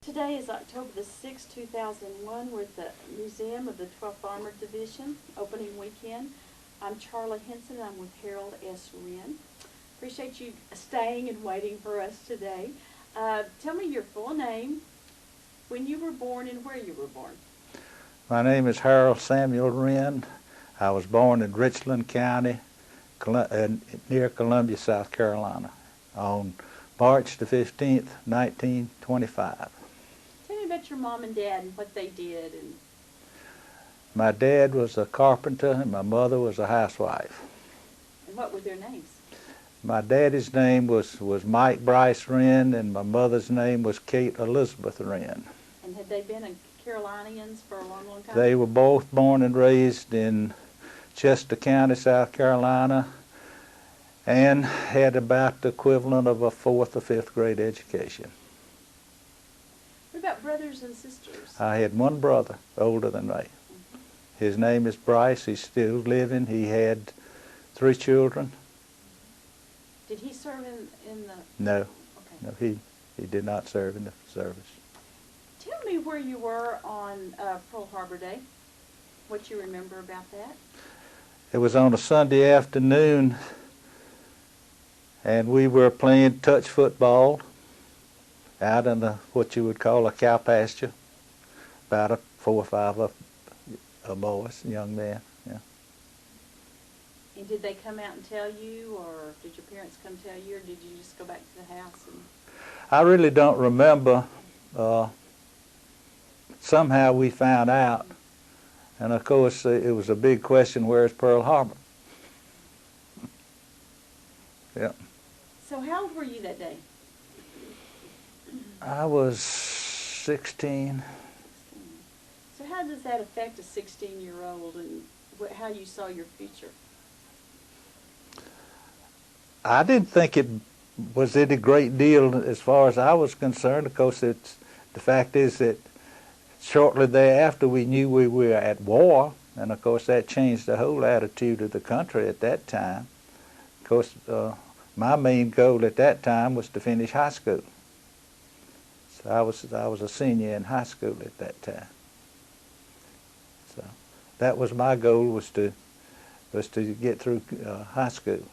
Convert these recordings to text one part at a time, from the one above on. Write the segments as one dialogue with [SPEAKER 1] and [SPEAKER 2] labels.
[SPEAKER 1] Today is October the 6th, 2001. We're at the Museum of the 12th Armored Division, opening weekend. I'm Charlie Henson, and I'm with Harold S. Wrenn. Appreciate you staying and waiting for us today. Tell me your full name, when you were born, and where you were born.
[SPEAKER 2] My name is Harold Samuel Wrenn. I was born in Richland County, near Columbia, South Carolina, on March the 15th, 1925.
[SPEAKER 1] Tell me about your mom and dad and what they did.
[SPEAKER 2] My dad was a carpenter and my mother was a housewife.
[SPEAKER 1] And what were their names?
[SPEAKER 2] My daddy's name was Mike Bryce Wrenn, and my mother's name was Kate Elizabeth Wrenn.
[SPEAKER 1] And had they been Carolinians for a long, long time?
[SPEAKER 2] They were both born and raised in Chester County, South Carolina, and had about the equivalent of a 4th or 5th grade education.
[SPEAKER 1] What about brothers and sisters?
[SPEAKER 2] I had one brother older than me. His name is Bryce. He's still living. He had 3 children.
[SPEAKER 1] Did he serve in the...
[SPEAKER 2] No.
[SPEAKER 1] Okay.
[SPEAKER 2] No, he did not serve in the service.
[SPEAKER 1] Tell me where you were on Pearl Harbor Day, what you remember about that.
[SPEAKER 2] It was on a Sunday afternoon, and we were playing touch football out in what you would call a cow pasture, about 4 or 5 of boys, young men. Yeah.
[SPEAKER 1] And did they come out and tell you, or did your parents come tell you, or did you just go back to the house?
[SPEAKER 2] I really don't remember. Somehow we found out, and of course it was a big question, where's Pearl Harbor? Yeah.
[SPEAKER 1] So how old were you that day?
[SPEAKER 2] I was 16.
[SPEAKER 1] So how does that affect a 16-year-old and how you saw your future?
[SPEAKER 2] I didn't think it was any great deal as far as I was concerned. Of course, the fact is that shortly thereafter we knew we were at war, and of course that changed the whole attitude of the country at that time. Of course, my main goal at that time was to finish high school. So I was a senior in high school at that time. So that was my goal, was to get through high school.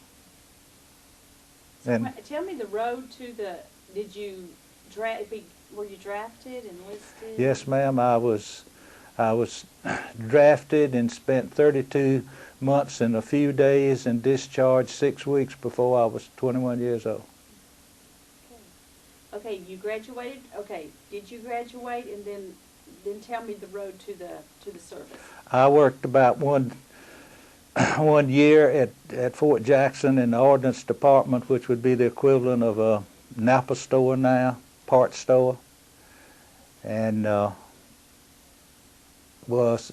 [SPEAKER 1] So
[SPEAKER 2] and
[SPEAKER 1] tell me the road to the. Did you were you drafted, enlisted?
[SPEAKER 2] Yes, ma'am. I was drafted and spent 32 months and a few days and discharged 6 weeks before I was 21 years old.
[SPEAKER 1] Okay, you graduated. Okay, did you graduate, and then tell me the road to the service?
[SPEAKER 2] I worked about one year at Fort Jackson in the Ordnance Department, which would be the equivalent of a Napa store now, parts store, and was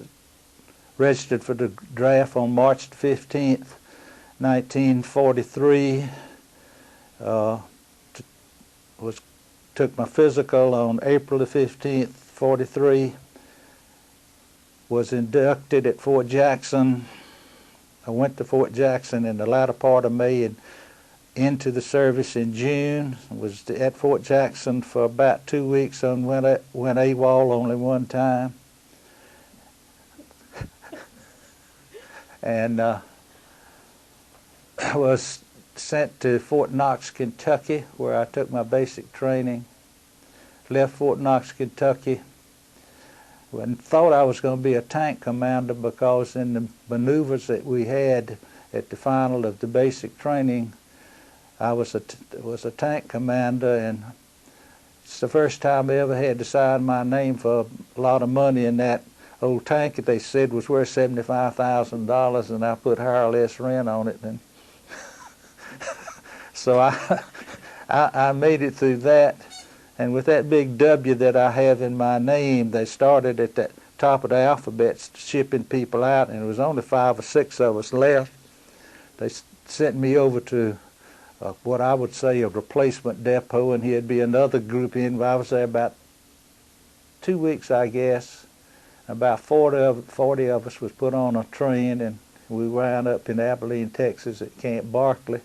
[SPEAKER 2] registered for the draft on March 15th, 1943. Took my physical on April the 15th, 43. Was inducted at Fort Jackson. I went to Fort Jackson in the latter part of May and into the service in June. Was at Fort Jackson for about 2 weeks and went AWOL only one time. And was sent to Fort Knox, Kentucky, where I took my basic training. Left Fort Knox, Kentucky, and thought I was going to be a tank commander, because in the maneuvers that we had at the final of the basic training, I was a tank commander, and it's the first time I ever had to sign my name for a lot of money in that old tank that they said was worth $75,000, and I put Harold S. Wrenn on it, and so I made it through that. And with that big W that I have in my name, they started at the top of the alphabet shipping people out, and there was only 5 or 6 of us left. They sent me over to what I would say a replacement depot, and here'd be another group in. I was there about 2 weeks, I guess. About 40 of us was put on a train, and we wound up in Abilene, Texas at Camp Barkley.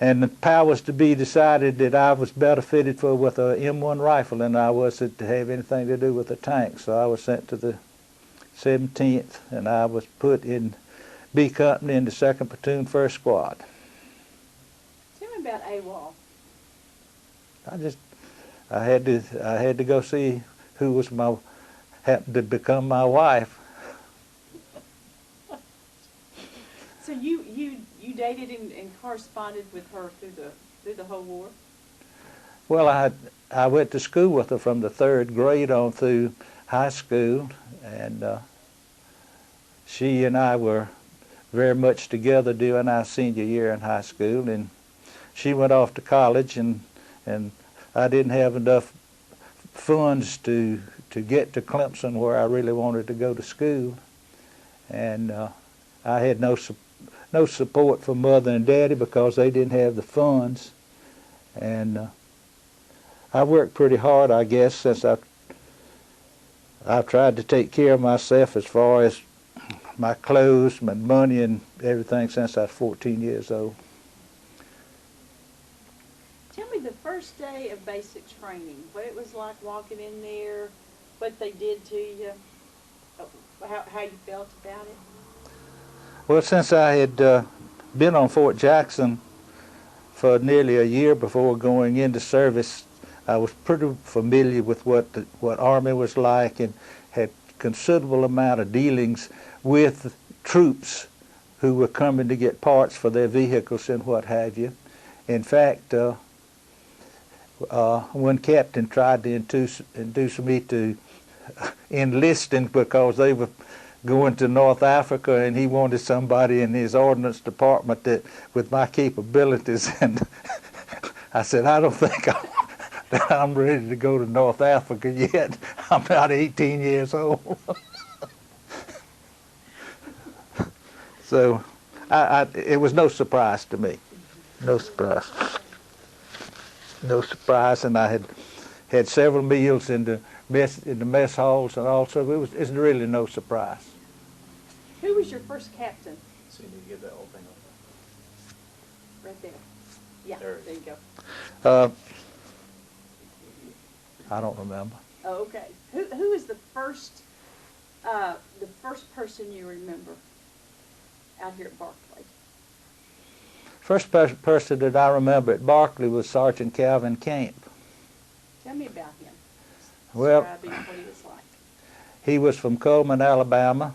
[SPEAKER 2] And the powers to be decided that I was better fitted for with a M1 rifle than I was to have anything to do with a tank. So I was sent to the 17th, and I was put in B Company in the 2nd Platoon, 1st Squad.
[SPEAKER 1] Tell me about AWOL.
[SPEAKER 2] I had to go see who was happened to become my wife.
[SPEAKER 1] So you dated and corresponded with her through the whole war?
[SPEAKER 2] Well, I went to school with her from the 3rd grade on through high school, and she and I were very much together during our senior year in high school, and she went off to college, and I didn't have enough funds to get to Clemson where I really wanted to go to school, and I had no support from Mother and Daddy because they didn't have the funds, and I worked pretty hard, I guess, since I've tried to take care of myself as far as my clothes, my money, and everything since I was 14 years old.
[SPEAKER 1] Tell me the first day of basic training, what it was like walking in there, what they did to you, how you felt about it.
[SPEAKER 2] Well, since I had been on Fort Jackson for nearly a year before going into service, I was pretty familiar with what Army was like, and had considerable amount of dealings with troops who were coming to get parts for their vehicles and what have you. In fact, one captain tried to induce me to enlisting because they were going to North Africa, and he wanted somebody in his ordnance department that with my capabilities, and I said, I don't think I'm ready to go to North Africa yet. I'm about 18 years old. So it was no surprise to me. No surprise. No surprise, and I had several meals in the mess halls, and also it's really no surprise.
[SPEAKER 1] Who was your first captain?
[SPEAKER 3] So you need to get that whole thing up
[SPEAKER 1] Right there. Yeah,
[SPEAKER 3] There.
[SPEAKER 1] there you go.
[SPEAKER 2] I don't remember.
[SPEAKER 1] Oh, okay. Who is the first person you remember out here at Barclay?
[SPEAKER 2] First person that I remember at Barclay was Sergeant Calvin Camp.
[SPEAKER 1] Tell me about him.
[SPEAKER 2] Well,
[SPEAKER 1] Describe what he was like.
[SPEAKER 2] he was from Coleman, Alabama.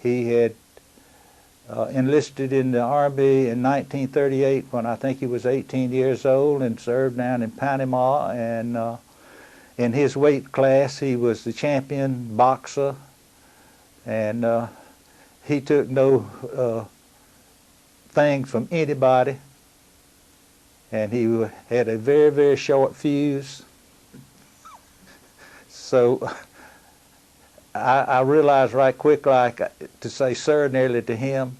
[SPEAKER 2] He had enlisted in the Army in 1938 when I think he was 18 years old, and served down in Panama, and in his weight class he was the champion boxer, and he took no thing from anybody, and he had a very, very short fuse. So I realized right quick, like, to say sir nearly to him.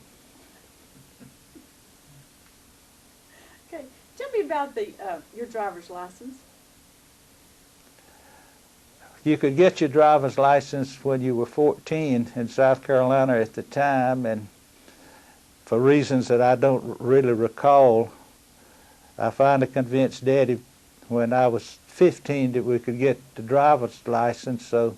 [SPEAKER 1] Okay, tell me about your driver's license.
[SPEAKER 2] You could get your driver's license when you were 14 in South Carolina at the time, and for reasons that I don't really recall, I finally convinced Daddy when I was 15 that we could get the driver's license. So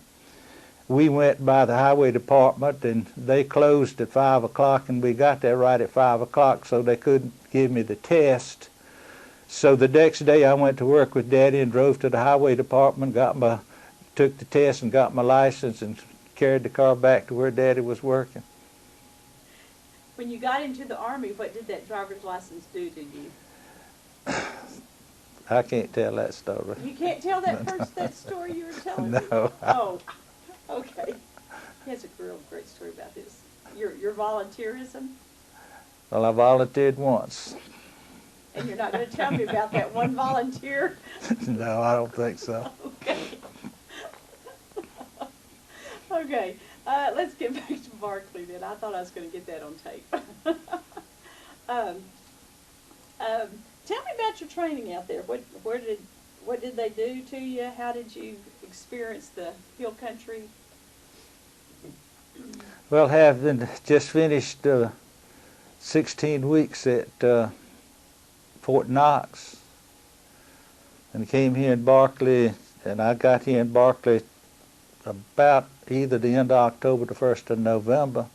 [SPEAKER 2] we went by the highway department, and they closed at 5 o'clock, and we got there right at 5 o'clock, so they couldn't give me the test. So the next day I went to work with Daddy and drove to the highway department, took the test and got my license, and carried the car back to where Daddy was working.
[SPEAKER 1] When you got into the Army, what did that driver's license do to you?
[SPEAKER 2] I can't tell that story.
[SPEAKER 1] You can't tell that story you were telling me?
[SPEAKER 2] No.
[SPEAKER 1] Oh, okay. He has a real great story about this. Your volunteerism?
[SPEAKER 2] Well, I volunteered once.
[SPEAKER 1] And you're not going to tell me about that one volunteer?
[SPEAKER 2] No, I don't think so.
[SPEAKER 1] Okay. Okay, let's get back to Barclay then. I thought I was going to get that on tape. Tell me about your training out there. What did they do to you? How did you experience the hill country?
[SPEAKER 2] Well, having just finished 16 weeks at Fort Knox, and came here in Barkley, and I got here in Barkley about either the end of October, the 1st of November,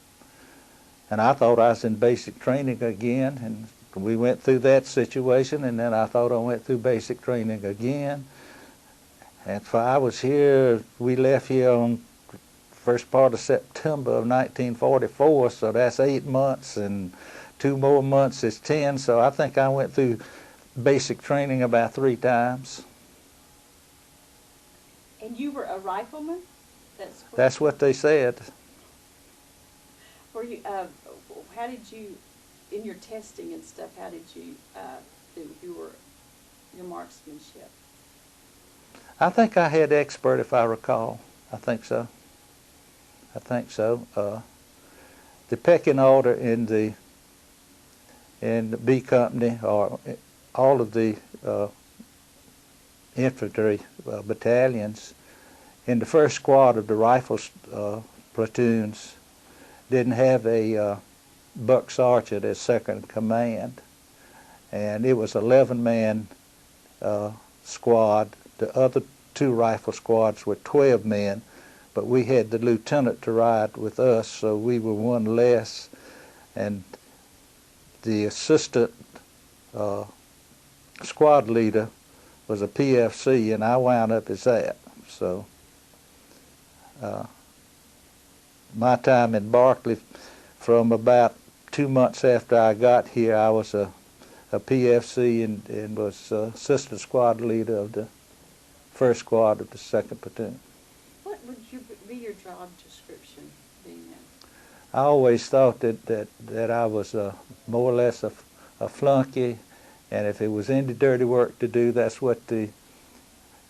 [SPEAKER 2] and I thought I was in basic training again, and we went through that situation, and then I thought I went through basic training again. And so I was here, we left here on first part of September of 1944, so that's 8 months, and 2 more months is 10, so I think I went through basic training about 3 times.
[SPEAKER 1] And you were a rifleman?
[SPEAKER 2] That's what they said.
[SPEAKER 1] Were you, how did you, in your testing and stuff, how did you do your marksmanship?
[SPEAKER 2] I think I had expert, if I recall. I think so. The pecking order in the B Company, or all of the infantry battalions, in the first squad of the rifle platoons, didn't have a buck sergeant as second in command, and it was 11-man squad. The other 2 rifle squads were 12 men, but we had the lieutenant to ride with us, so we were one less, and the assistant squad leader was a PFC, and I wound up as that. So my time in Barkley, from about 2 months after I got here, I was a PFC and was assistant squad leader of the first squad of the 2nd platoon.
[SPEAKER 1] What would be your job description being that?
[SPEAKER 2] I always thought that I was more or less a flunky, and if it was any dirty work to do, that's what they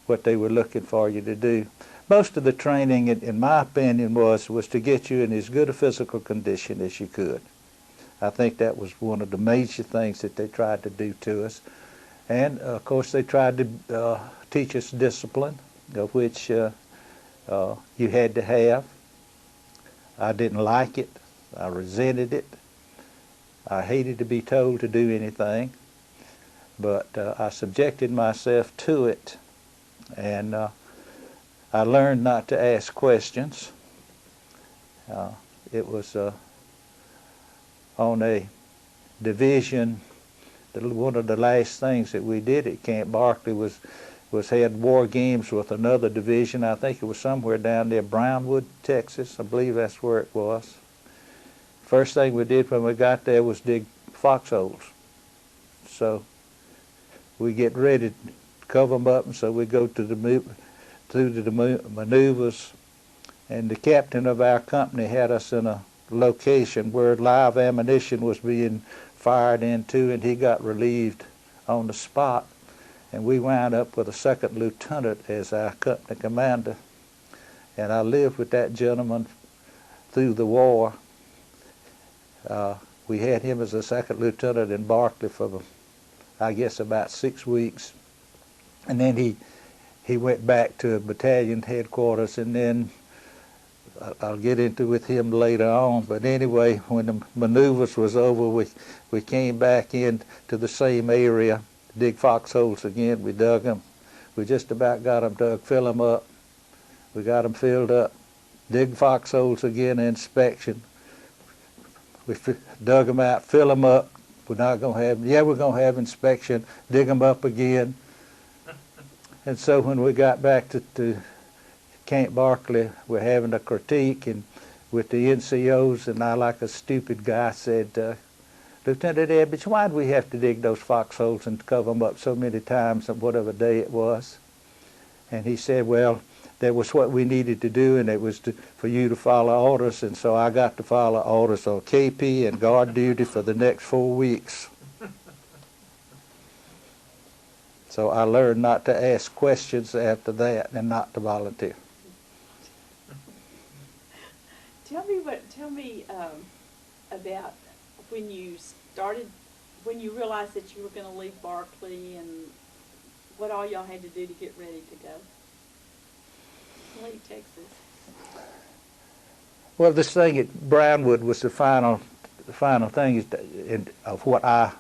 [SPEAKER 2] were looking for you to do. Most of the training, in my opinion, was to get you in as good a physical condition as you could. I think that was one of the major things that they tried to do to us. And, of course, they tried to teach us discipline, of which you had to have. I didn't like it. I resented it. I hated to be told to do anything. But I subjected myself to it, and I learned not to ask questions. It was on a division. One of the last things that we did at Camp Barkley was had war games with another division. I think it was somewhere down near Brownwood, Texas. I believe that's where it was. First thing we did when we got there was dig foxholes. So we get ready to cover them up, and so we go through the maneuvers, and the captain of our company had us in a location where live ammunition was being fired into, and he got relieved on the spot, and we wound up with a 2nd lieutenant as our company commander, and I lived with that gentleman through the war. We had him as a 2nd lieutenant in Barkley for, I guess, about 6 weeks, and then he went back to battalion headquarters, and then I'll get into with him later on. But anyway, when the maneuvers was over, we came back in to the same area, dig foxholes again. We dug them. We just about got them dug, fill them up. We got them filled up. Dig foxholes again, inspection. We dug them out, fill them up. We're not going to have, we're going to have inspection, dig them up again. And so when we got back to Camp Barkley, we're having a critique and with the NCOs, and I, like a stupid guy, said, Lieutenant Ebbets, why do we have to dig those foxholes and cover them up so many times on whatever day it was? And he said, well, that was what we needed to do, and it was for you to follow orders, and so I got to follow orders on KP and guard duty for the next 4 weeks. So I learned not to ask questions after that and not to volunteer.
[SPEAKER 1] Tell me about when you realized that you were going to leave Barkley, and what all y'all had to do to get ready to go. Leave Texas.
[SPEAKER 2] Well, this thing at Brownwood was the final thing of what I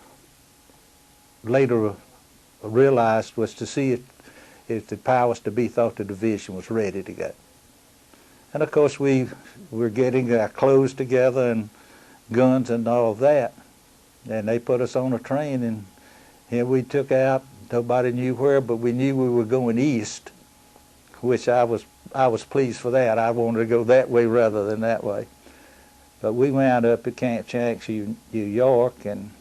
[SPEAKER 2] later realized was to see if the powers to be thought the division was ready to go. And of course we were getting our clothes together and guns and all of that. And they put us on a train, and here we took out. Nobody knew where, but we knew we were going east, which I was pleased for that. I wanted to go that way rather than that way. But we wound up at Camp Shanks, New York, and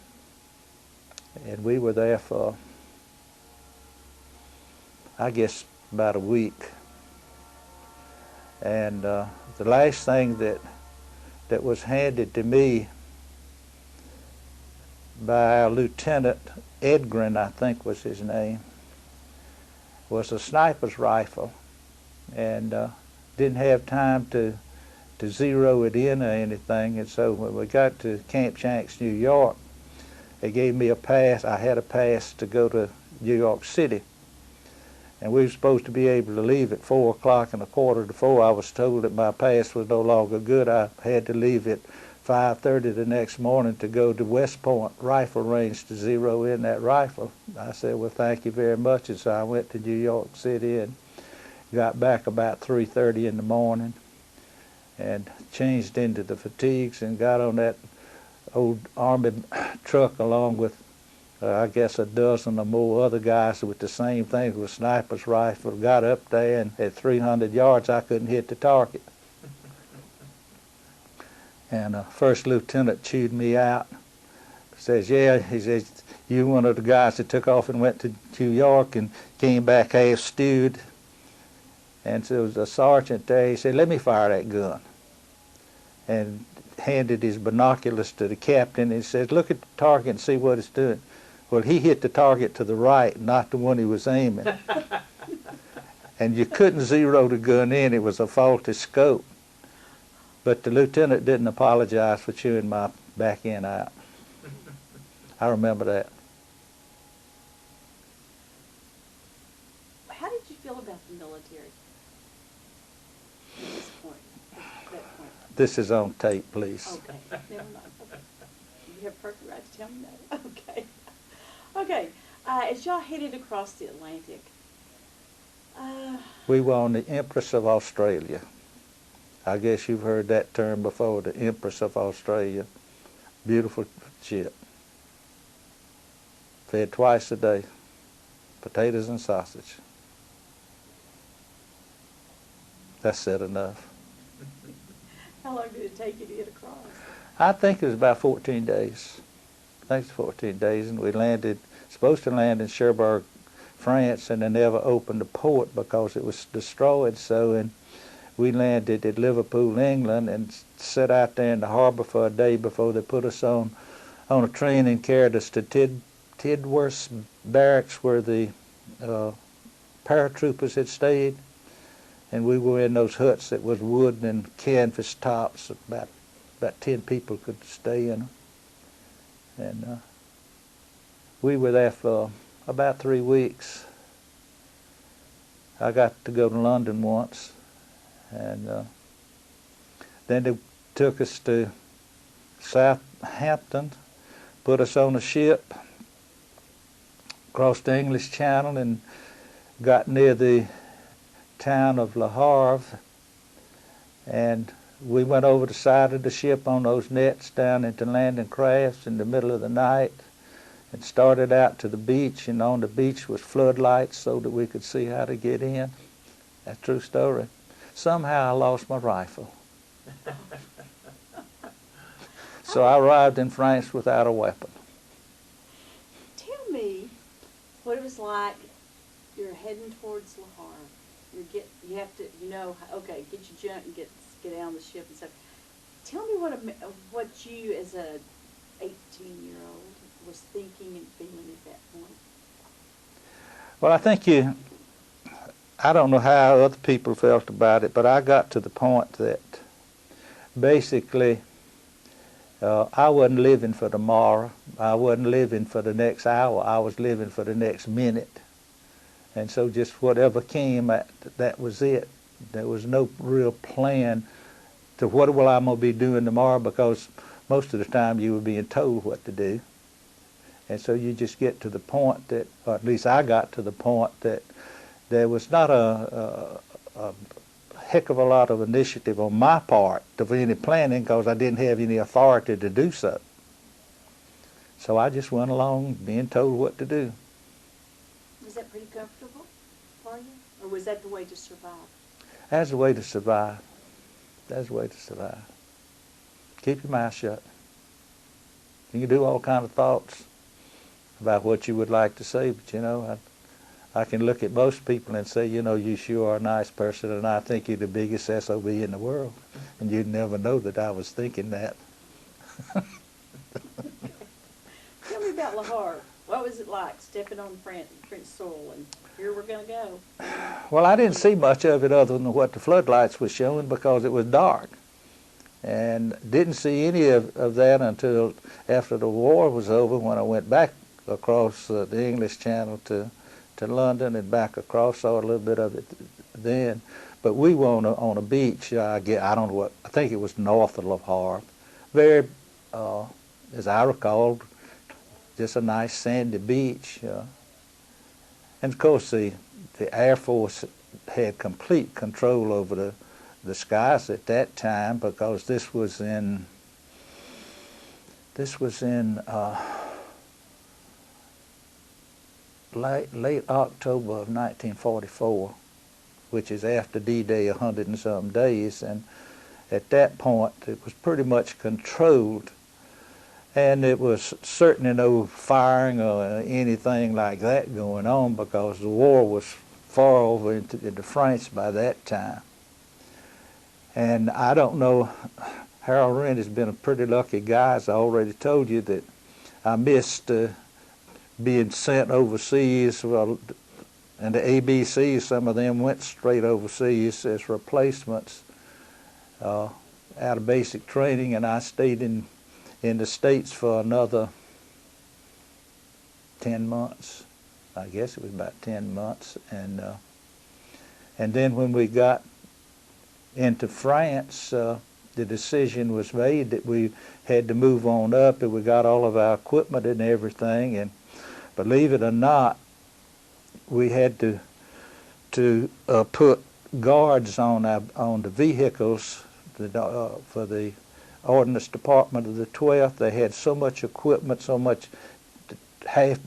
[SPEAKER 2] we were there for, I guess, about a week. And the last thing that was handed to me by our Lieutenant Edgren, I think was his name, was a sniper's rifle, and didn't have time to zero it in or anything. And so when we got to Camp Shanks, New York, they gave me a pass. I had a pass to go to New York City, and we were supposed to be able to leave at 4 o'clock, and a quarter to 4 I was told that my pass was no longer good. I had to leave at 5:30 the next morning to go to West Point rifle range to zero in that rifle. I said, well, thank you very much. And so I went to New York City and got back about 3:30 in the morning and changed into the fatigues and got on that old Army truck along with I guess a dozen or more other guys with the same thing with sniper's rifle. Got up there, and at 300 yards I couldn't hit the target. And first lieutenant chewed me out. Says, yeah, he says, you one of the guys that took off and went to New York and came back half stewed. And so there was a sergeant there. He said, let me fire that gun. And handed his binoculars to the captain. And he says, look at the target and see what it's doing. Well, he hit the target to the right, not the one he was aiming. And you couldn't zero the gun in. It was a faulty scope. But the lieutenant didn't apologize for chewing my back end out. I remember that.
[SPEAKER 1] How did you feel about the military at this point, at that point?
[SPEAKER 2] This is on tape, please.
[SPEAKER 1] Okay, never mind. Okay. You have perfect right to tell me no. Okay. Okay, as y'all headed across the Atlantic,
[SPEAKER 2] We were on the Empress of Australia. I guess you've heard that term before, the Empress of Australia. Beautiful ship. Fed twice a day, potatoes and sausage. That's said enough.
[SPEAKER 1] how long did it take you to get across?
[SPEAKER 2] I think it was about 14 days. I think it's 14 days, and we landed, supposed to land in Cherbourg, France, and they never opened the port because it was destroyed. So, and we landed at Liverpool, England, and sat out there in the harbor for a day before they put us on a train and carried us to Tidworth barracks where the paratroopers had stayed. And we were in those huts that was wood and canvas tops. About 10 people could stay in them. And we were there for about 3 weeks. I got to go to London once. And then they took us to Southampton, put us on a ship, crossed the English Channel, and got near the town of Le Havre, and we went over the side of the ship on those nets down into landing crafts in the middle of the night and started out to the beach, and on the beach was floodlights so that we could see how to get in. That's a true story. Somehow I lost my rifle. So I arrived in France without a weapon.
[SPEAKER 1] Tell me what it was like. You're heading towards Le Havre. You have to, okay, get your junk and get out on the ship and stuff. Tell me what you as a 18-year-old was thinking and feeling at that point.
[SPEAKER 2] Well, I think I don't know how other people felt about it, but I got to the point that basically I wasn't living for tomorrow. I wasn't living for the next hour. I was living for the next minute. And so just whatever came, that was it. There was no real plan to what I'm going to be doing tomorrow, because most of the time you were being told what to do. And so you just get to the point that, or at least I got to the point that there was not a heck of a lot of initiative on my part of any planning because I didn't have any authority to do so. So I just went along being told what to do.
[SPEAKER 1] Was that pretty comfortable for you? Or was that the way to survive?
[SPEAKER 2] That's the way to survive. That's the way to survive. Keep your mouth shut. You can do all kind of thoughts about what you would like to say, but you know, I can look at most people and say, you know, you sure are a nice person, and I think you're the biggest SOB in the world. And you'd never know that I was thinking that.
[SPEAKER 1] Tell me about La Harpe. What was it like stepping on French soil, and here we're going to go?
[SPEAKER 2] Well, I didn't see much of it other than what the floodlights was showing because it was dark. And didn't see any of that until after the war was over, when I went back across the English Channel to London and back across. Saw a little bit of it then. But we were on a beach, I don't know what, I think it was north of La Harpe. Very, as I recall, just a nice sandy beach. And of course the Air Force had complete control over the skies at that time, because this was in late October of 1944, which is after D-Day, 100 and some days, and at that point it was pretty much controlled, and it was certainly no firing or anything like that going on, because the war was far over into France by that time. And I don't know, Harold Wrenn has been a pretty lucky guy, as I already told you, that I missed being sent overseas. Well, and the ABC, some of them went straight overseas as replacements out of basic training, and I stayed in the States for another 10 months. I guess it was about 10 months. And then when we got into France, the decision was made that we had to move on up, and we got all of our equipment and everything, and believe it or not, we had to put guards on the vehicles for the Ordnance Department of the 12th. They had so much equipment, so much tank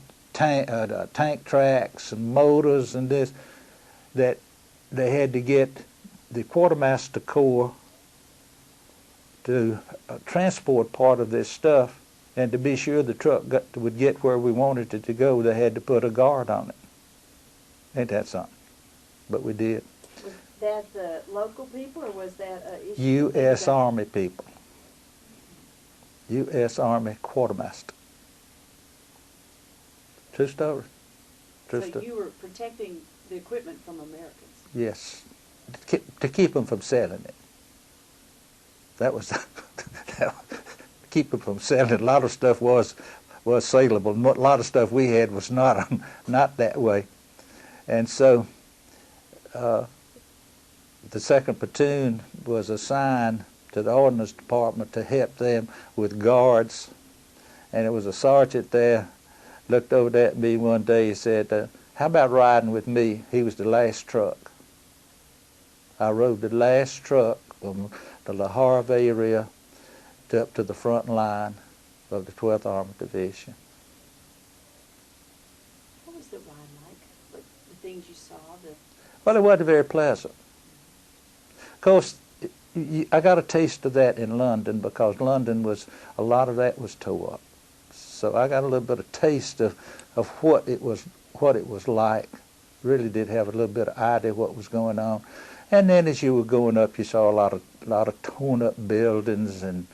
[SPEAKER 2] tracks and motors and this, that they had to get the Quartermaster Corps to transport part of this stuff, and to be sure the truck would get where we wanted it to go, they had to put a guard on it. Ain't that something? But we did.
[SPEAKER 1] Was that the local people, or was that an issue?
[SPEAKER 2] U.S. Army people. U.S. Army Quartermaster. True story. True
[SPEAKER 1] So
[SPEAKER 2] story.
[SPEAKER 1] you were protecting the equipment from Americans?
[SPEAKER 2] Yes. To keep them from selling it. That was keep them from selling it. A lot of stuff was saleable. A lot of stuff we had was not that way. And so the 2nd Platoon was assigned to the Ordnance Department to help them with guards. And it was a sergeant there looked over at me one day. He said, how about riding with me? He was the last truck. I rode the last truck from the La Harpe area up to the front line of the 12th Armored Division.
[SPEAKER 1] What was the ride like? The things you saw?
[SPEAKER 2] Well, it wasn't very pleasant. Of course, I got a taste of that in London, because London was, a lot of that was tore up. So I got a little bit of taste of what it was like. Really did have a little bit of idea what was going on. And then as you were going up, you saw a lot of torn up buildings and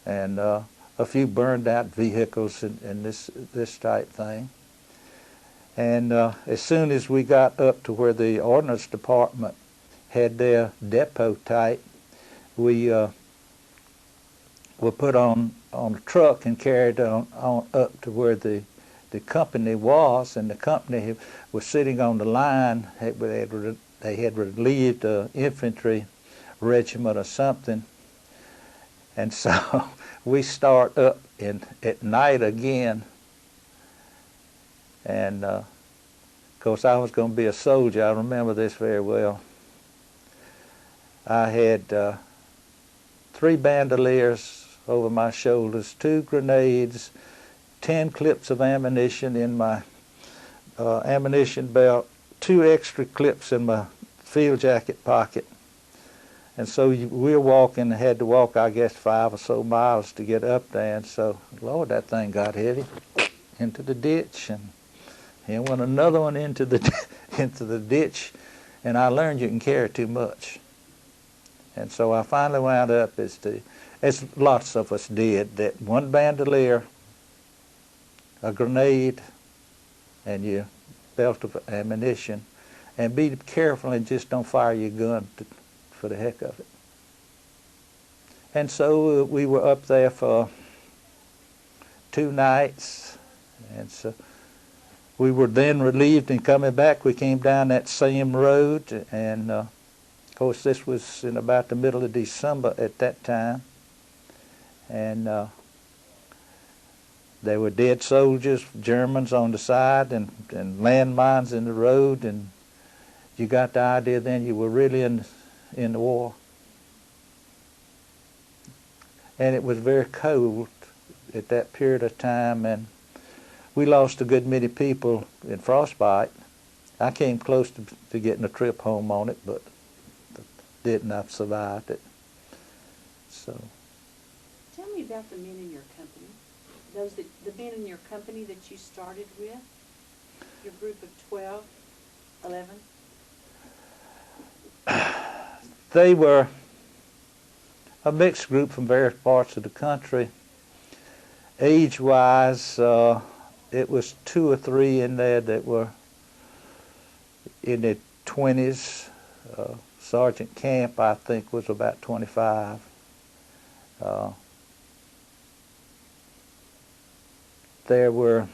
[SPEAKER 2] a few burned out vehicles and this type thing. And as soon as we got up to where the Ordnance Department had their depot type, we were put on a truck and carried on up to where the company was, and the company was sitting on the line. They had relieved an infantry regiment or something, and so we start up at night again, And of course, I was going to be a soldier. I remember this very well. I had 3 bandoliers over my shoulders, 2 grenades, 10 clips of ammunition in my ammunition belt, 2 extra clips in my field jacket pocket. And so we were walking, had to walk, I guess, 5 or so miles to get up there. And so, Lord, that thing got heavy into the ditch. And here went another one into the ditch. And I learned you can carry too much. And so I finally wound up as lots of us did, that 1 bandolier, a grenade, and your belt of ammunition, and be careful and just don't fire your gun for the heck of it. And so we were up there for 2 nights, and so we were then relieved, and coming back we came down that same road, and of course this was in about the middle of December at that time, and there were dead soldiers, Germans on the side, and landmines in the road, and you got the idea then you were really in the war. And it was very cold at that period of time, and we lost a good many people in frostbite. I came close to getting a trip home on it, but didn't. I survived it. So.
[SPEAKER 1] Tell me about the men in your company. The men in your company that you started with, your group of 12, 11.
[SPEAKER 2] They were a mixed group from various parts of the country. Age-wise, it was 2 or 3 in there that were in their 20s. Sergeant Camp, I think, was about 25. There were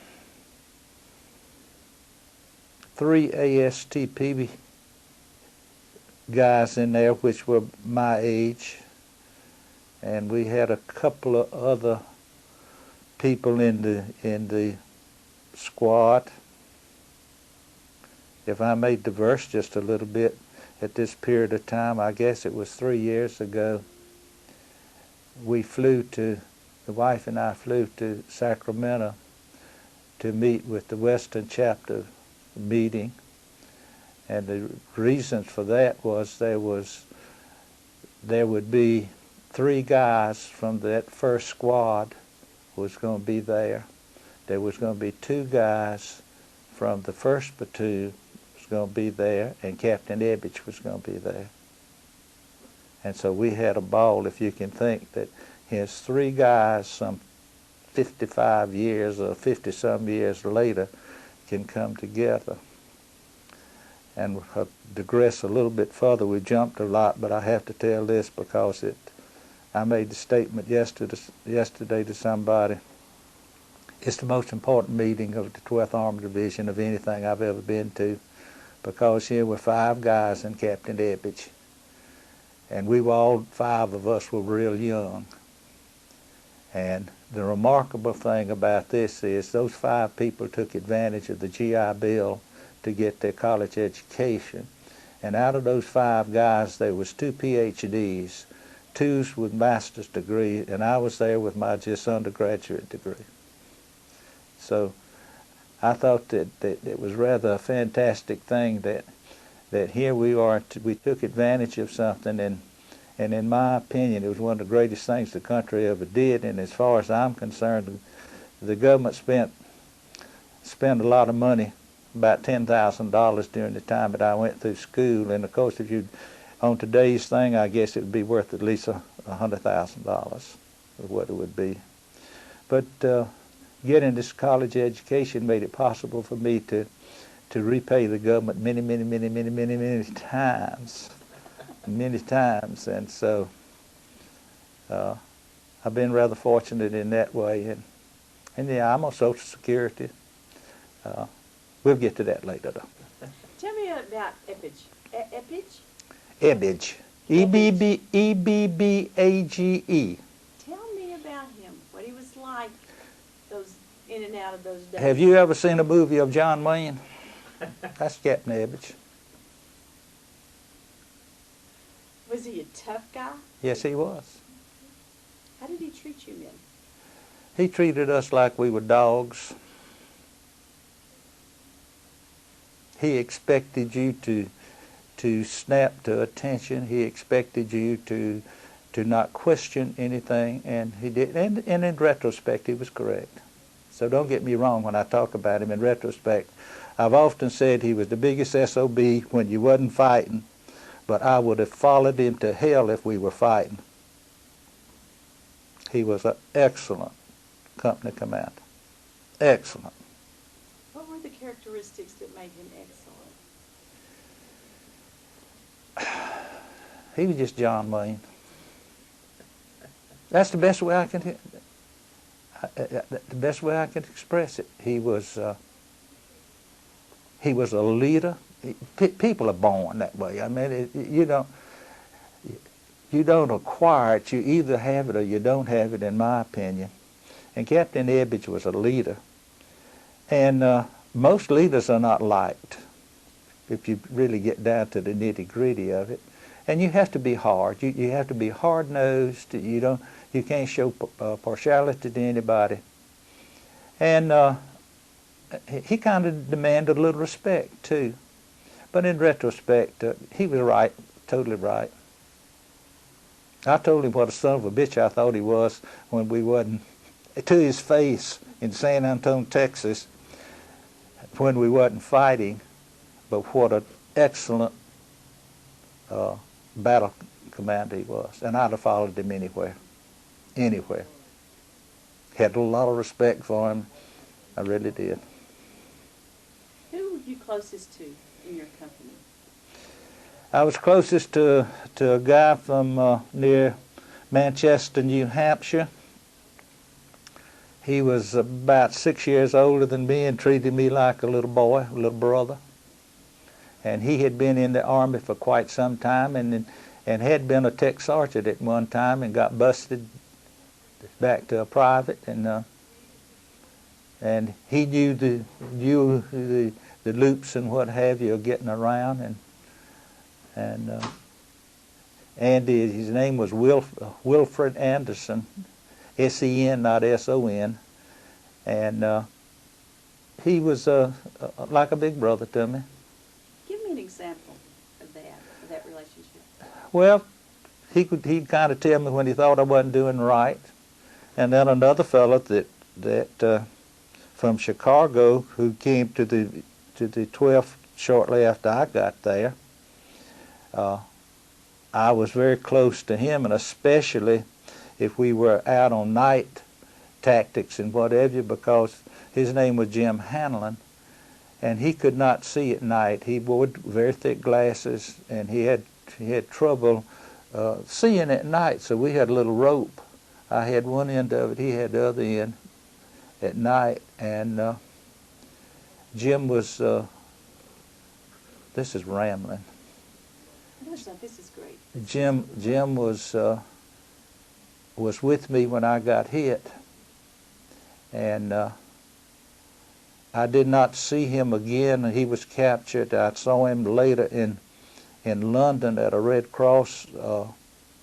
[SPEAKER 2] 3 ASTP guys in there which were my age, and we had a couple of other people in the squad. If I may diverse just a little bit, at this period of time, I guess it was 3 years ago, the wife and I flew to Sacramento to meet with the Western chapter meeting. And the reasons for that was there would be 3 guys from that first squad was going to be there. There was going to be 2 guys from the first platoon was going to be there, and Captain Ebbage was going to be there. And so we had a ball, if you can think that here's 3 guys some 55 years or 50-some years later can come together. And I'll digress a little bit further. We jumped a lot, but I have to tell this because I made the statement yesterday to somebody. It's the most important meeting of the 12th Armored Division of anything I've ever been to, because here were 5 guys and Captain Ebbage. And we were all 5 of us were real young. And the remarkable thing about this is those 5 people took advantage of the GI Bill to get their college education. And out of those 5 guys, there was 2 PhDs, 2s with master's degree, and I was there with my just undergraduate degree. So I thought that it was rather a fantastic thing that here we are, we took advantage of something, and in my opinion, it was one of the greatest things the country ever did. And as far as I'm concerned, the government spent a lot of money, about $10,000 during the time that I went through school. And of course, if you, on today's thing, I guess it would be worth at least $100,000 of what it would be. But getting this college education made it possible for me to repay the government many times. Many times, and so I've been rather fortunate in that way, and yeah, I'm on Social Security. We'll get to that later, though.
[SPEAKER 1] Tell me about Ebbage.
[SPEAKER 2] Ebbage. E-B-B-A-G-E.
[SPEAKER 1] Tell me about him, what he was like, those in and out of those days.
[SPEAKER 2] Have you ever seen a movie of John Wayne? That's Captain Ebbage.
[SPEAKER 1] Was he a tough guy?
[SPEAKER 2] Yes, he was.
[SPEAKER 1] How did he treat you men?
[SPEAKER 2] He treated us like we were dogs. He expected you to snap to attention. He expected you to not question anything, and he did. And in retrospect, he was correct. So don't get me wrong when I talk about him in retrospect. I've often said he was the biggest SOB when you wasn't fighting, but I would have followed him to hell if we were fighting. He was an excellent company commander. Excellent.
[SPEAKER 1] What were the characteristics that made him excellent?
[SPEAKER 2] He was just John Wayne. That's the best way I can. The best way I can express it. He was a leader. People are born that way. I mean, you don't acquire it. You either have it or you don't have it, in my opinion. And Captain Ebbage was a leader. And most leaders are not liked, if you really get down to the nitty-gritty of it. And you have to be hard. You have to be hard-nosed. You can't show partiality to anybody. And he kind of demanded a little respect, too. But in retrospect, he was right, totally right. I told him what a son of a bitch I thought he was when we wasn't, to his face in San Antonio, Texas, when we wasn't fighting, but what an excellent battle commander he was. And I'd have followed him anywhere. Anywhere. Had a lot of respect for him. I really did.
[SPEAKER 1] Who were you closest to in your company?
[SPEAKER 2] I was closest to a guy from near Manchester, New Hampshire. He was about 6 years older than me and treated me like a little boy, a little brother. And he had been in the Army for quite some time and had been a tech sergeant at one time and got busted back to a private. And he knew the loops and what have you of getting around. And Andy, his name was Wilfred Anderson, S-E-N, not S-O-N. And he was like a big brother to me.
[SPEAKER 1] Give me an example of that relationship.
[SPEAKER 2] Well, he'd kind of tell me when he thought I wasn't doing right. And then another fellow that from Chicago who came to the 12th shortly after I got there. I was very close to him, and especially if we were out on night tactics and whatever, because his name was Jim Hanlon, and he could not see at night. He wore very thick glasses, and he had trouble seeing at night, so we had a little rope. I had one end of it, he had the other end at night, and Jim was, this is rambling.
[SPEAKER 1] This is great.
[SPEAKER 2] Jim was with me when I got hit, and I did not see him again. He was captured. I saw him later in London at a Red Cross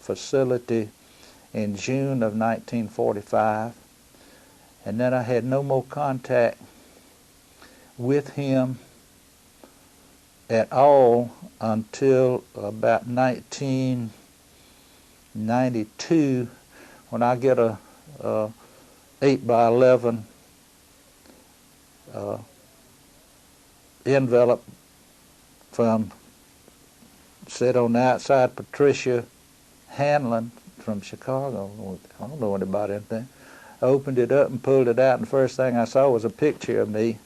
[SPEAKER 2] facility in June of 1945, and then I had no more contact with him at all until about 1992, when I get a 8x11 envelope from, said on the outside, Patricia Hanlon from Chicago. I don't know anybody anything. I opened it up and pulled it out, and the first thing I saw was a picture of me,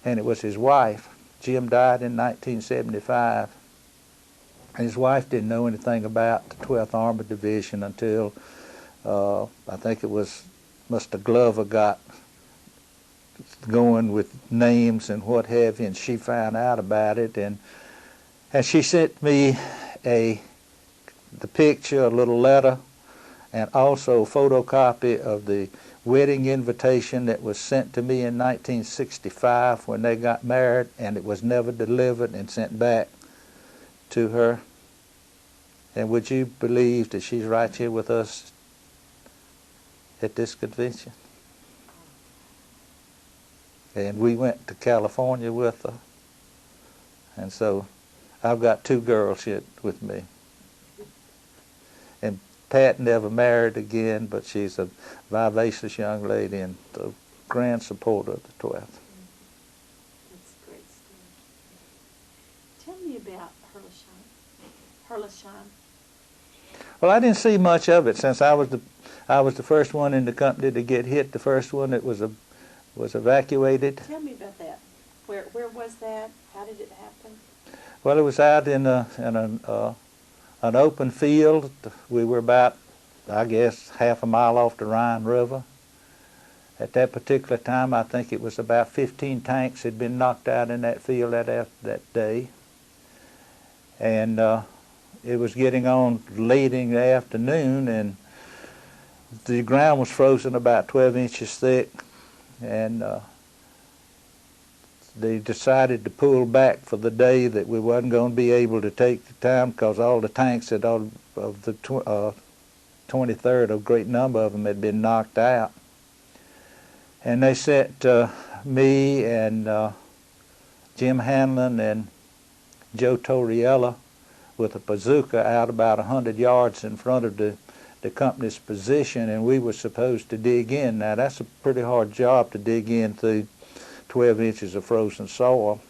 [SPEAKER 2] and it was his wife. Jim died in 1975. And his wife didn't know anything about the 12th Armored Division until I think it was Mr. Glover got going with names and what have you, and she found out about it, and she sent me the picture, a little letter, and also a photocopy of the wedding invitation that was sent to me in 1965 when they got married, and it was never delivered and sent back to her. And would you believe that she's right here with us at this convention? And we went to California with her. And so I've got 2 girls here with me. And Pat never married again, but she's a vivacious young lady and a grand supporter of the 12th.
[SPEAKER 1] That's a great story. Tell me about Herleshheim.
[SPEAKER 2] Well, I didn't see much of it since I was the first one in the company to get hit, the first one that was evacuated.
[SPEAKER 1] Tell me about that. Where was that? How did it happen?
[SPEAKER 2] Well, it was out in an open field. We were about, I guess, half a mile off the Rhine River. At that particular time, I think it was about 15 tanks had been knocked out in that field that day. And it was getting on late in the afternoon, and the ground was frozen about 12 inches thick, and they decided to pull back for the day, that we wasn't going to be able to take the time because all the tanks of the 23rd, a great number of them had been knocked out. And they sent me and Jim Hanlon and Joe Torriella with a bazooka out about 100 yards in front of the company's position, and we were supposed to dig in. Now, that's a pretty hard job to dig in through 12 inches of frozen soil.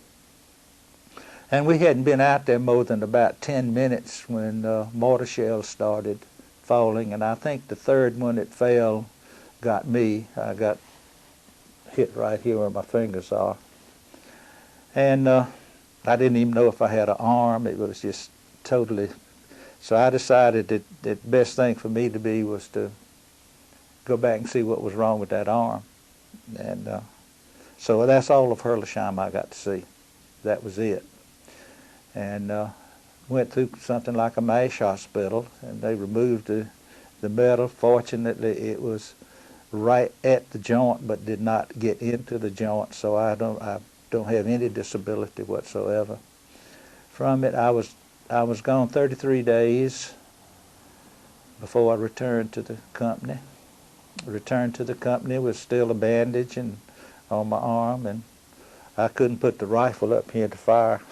[SPEAKER 2] And we hadn't been out there more than about 10 minutes when mortar shells started falling, and I think the third one that fell got me. I got hit right here where my fingers are. And I didn't even know if I had an arm. It was just totally. So I decided that the best thing for me to be was to go back and see what was wrong with that arm. And so that's all of Herleshheim I got to see. That was it. And went through something like a MASH hospital, and they removed the metal. Fortunately, it was right at the joint, but did not get into the joint, so I don't have any disability whatsoever from it. I was gone 33 days before I returned to the company. Returned to the company with still a bandage on my arm, and I couldn't put the rifle up here to fire.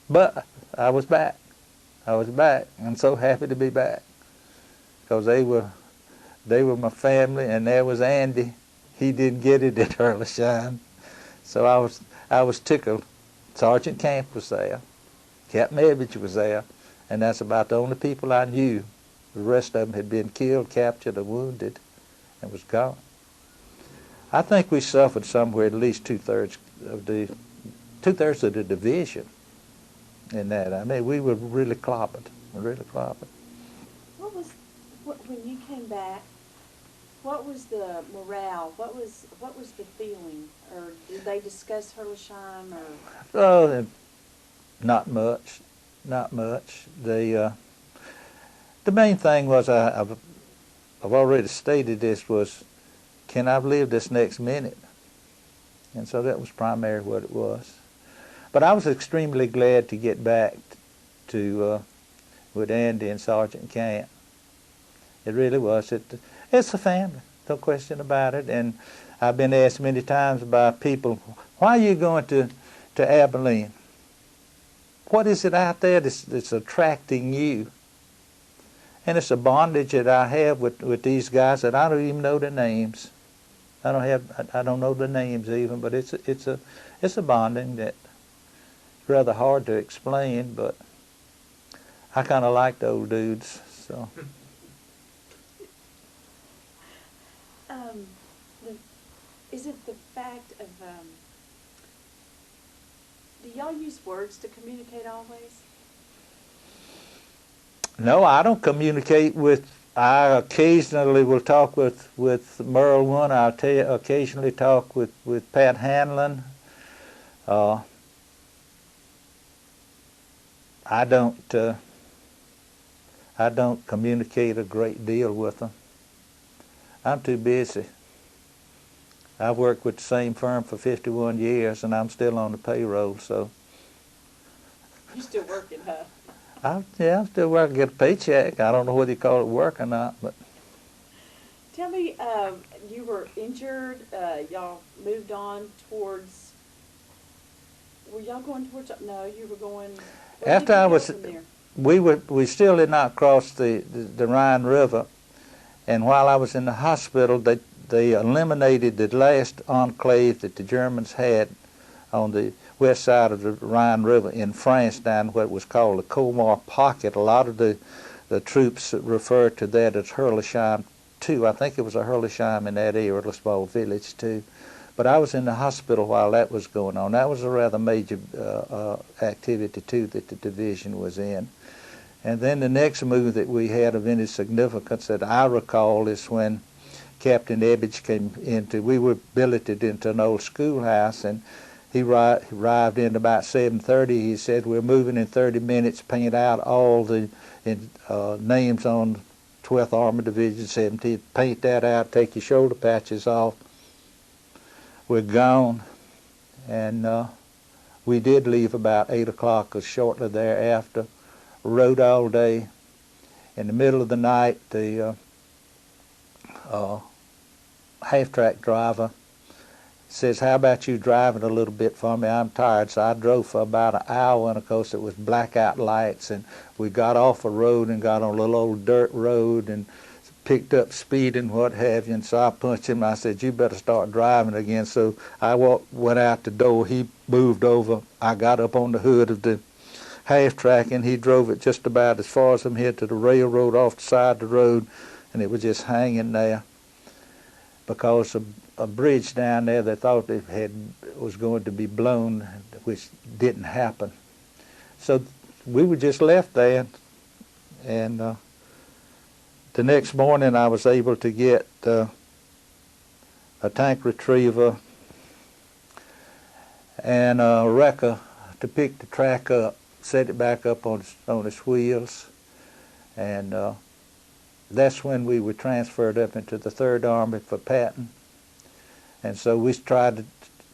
[SPEAKER 2] But I was back. I'm so happy to be back, because they were my family, and there was Andy. He didn't get it at Herleshheim, so I was tickled. Sergeant Camp was there, Captain Evans was there, and that's about the only people I knew. The rest of them had been killed, captured, or wounded, and was gone. I think we suffered somewhere at least two-thirds of the division in that. I mean, we were really clobbered, really clobbered.
[SPEAKER 1] When you came back, what was the morale? What was the feeling? Or did they discuss Herleshheim? Or
[SPEAKER 2] Oh, not much. The main thing was, I've already stated this, was, can I live this next minute? And so that was primarily what it was. But I was extremely glad to get back to with Andy and Sergeant Camp. It really was. It's a family, no question about it. And I've been asked many times by people, why are you going to Abilene? What is it out there that's attracting you? And it's a bondage that I have with these guys that I don't even know their names. I don't know the names even, but it's a bonding that's rather hard to explain, but I kind of like the old dudes, so.
[SPEAKER 1] Is it the fact of, do y'all use words to communicate always?
[SPEAKER 2] No, I don't communicate with, I occasionally will talk with Merle one. I'll occasionally talk with Pat Hanlon. I don't communicate a great deal with them. I'm too busy. I've worked with the same firm for 51 years, and I'm still on the payroll, so.
[SPEAKER 1] You still working, huh?
[SPEAKER 2] I'm still working, get a paycheck. I don't know whether you call it work or not, but.
[SPEAKER 1] Tell me, you were injured, y'all moved on towards, were y'all going towards, no, you were going, where
[SPEAKER 2] After
[SPEAKER 1] did you
[SPEAKER 2] I
[SPEAKER 1] go
[SPEAKER 2] was,
[SPEAKER 1] from there?
[SPEAKER 2] we still did not cross the Rhine River, and while I was in the hospital, they eliminated the last enclave that the Germans had on the west side of the Rhine River in France, down what was called the Colmar Pocket. A lot of the troops referred to that as Herlisheim too. I think it was a Herlisheim in that area, a small village too. But I was in the hospital while that was going on. That was a rather major activity too that the division was in. And then the next move that we had of any significance that I recall is when Captain Ebbage came into, we were billeted into an old schoolhouse, and he arrived in about 7:30. He said, "We're moving in 30 minutes, paint out all the names on 12th Armored Division, 17th, paint that out, take your shoulder patches off. We're gone." And we did leave about 8 o'clock, or shortly thereafter. Rode all day. In the middle of the night, the half-track driver says, "How about you driving a little bit for me? I'm tired." So I drove for about an hour, and of course it was blackout lights, and we got off a road and got on a little old dirt road and picked up speed and what have you. And so I punched him. I said, "You better start driving again." So I went out the door. He moved over. I got up on the hood of the half-track, and he drove it just about as far as I'm here to the railroad off the side of the road, and it was just hanging there because a bridge down there they thought it was going to be blown, which didn't happen. So we were just left there, and the next morning I was able to get a tank retriever and a wrecker to pick the track up, set it back up on its wheels, and that's when we were transferred up into the 3rd Army for Patton. And so we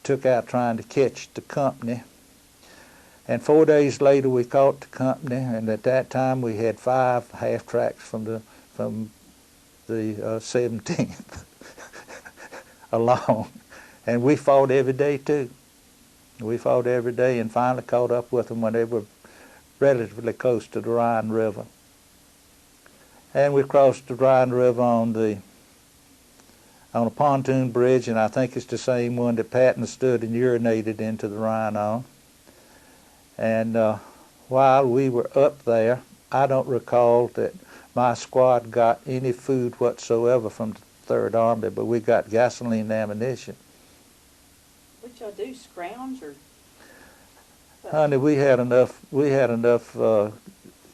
[SPEAKER 2] took out trying to catch the company. And 4 days later we caught the company, and at that time we had 5 half-tracks from the 17th along. And we fought every day too. We fought every day and finally caught up with them when they were relatively close to the Rhine River. And we crossed the Rhine River on a pontoon bridge, and I think it's the same one that Patton stood and urinated into the Rhine on. And while we were up there, I don't recall that my squad got any food whatsoever from the 3rd Army, but we got gasoline and ammunition.
[SPEAKER 1] What y'all do, scrounge or?
[SPEAKER 2] Honey, we had enough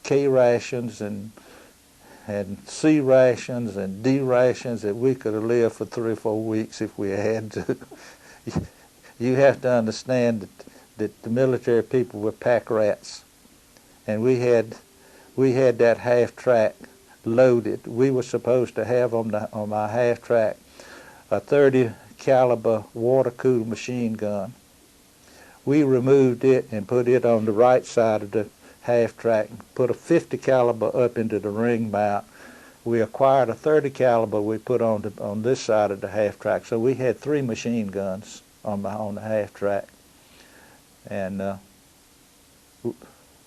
[SPEAKER 2] K rations and C rations and D rations that we could have lived for 3 or 4 weeks if we had to. You have to understand that the military people were pack rats, and we had that half-track loaded. We were supposed to have on my half-track a 30 caliber water-cooled machine gun. We removed it and put it on the right side of the half-track, put a 50 caliber up into the ring mount. We acquired a 30 caliber we put on this side of the half-track. So we had 3 machine guns on the half-track. And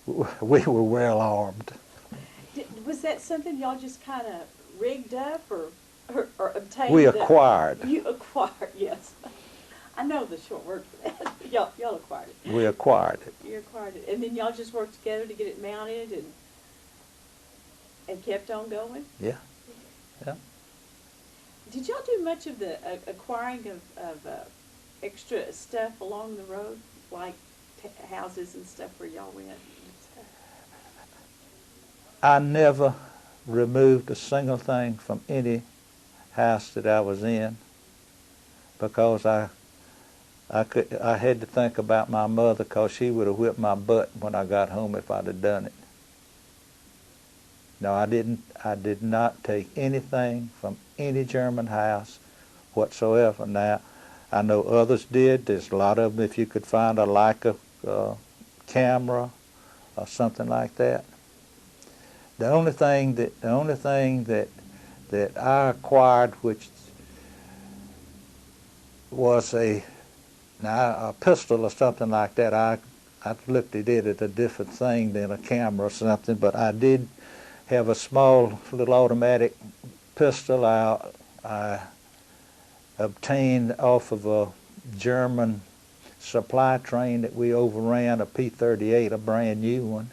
[SPEAKER 2] we were well armed.
[SPEAKER 1] Was that something y'all just kind of rigged up or obtained?
[SPEAKER 2] We acquired.
[SPEAKER 1] You acquired, yes. I know the short word for that. Y'all acquired it.
[SPEAKER 2] We acquired it.
[SPEAKER 1] You acquired it. And then y'all just worked together to get it mounted and kept on going?
[SPEAKER 2] Yeah. Yeah.
[SPEAKER 1] Did y'all do much of the acquiring of extra stuff along the road, like houses and stuff where y'all went?
[SPEAKER 2] I never removed a single thing from any house that I was in because I had to think about my mother, because she would have whipped my butt when I got home if I'd have done it. No, I didn't. I did not take anything from any German house whatsoever. Now, I know others did. There's a lot of them. If you could find a Leica camera or something like that. The only thing that I acquired, which was a pistol or something like that, I looked at it as a different thing than a camera or something. But I did have a small little automatic pistol I obtained off of a German supply train that we overran, a P-38, a brand new one.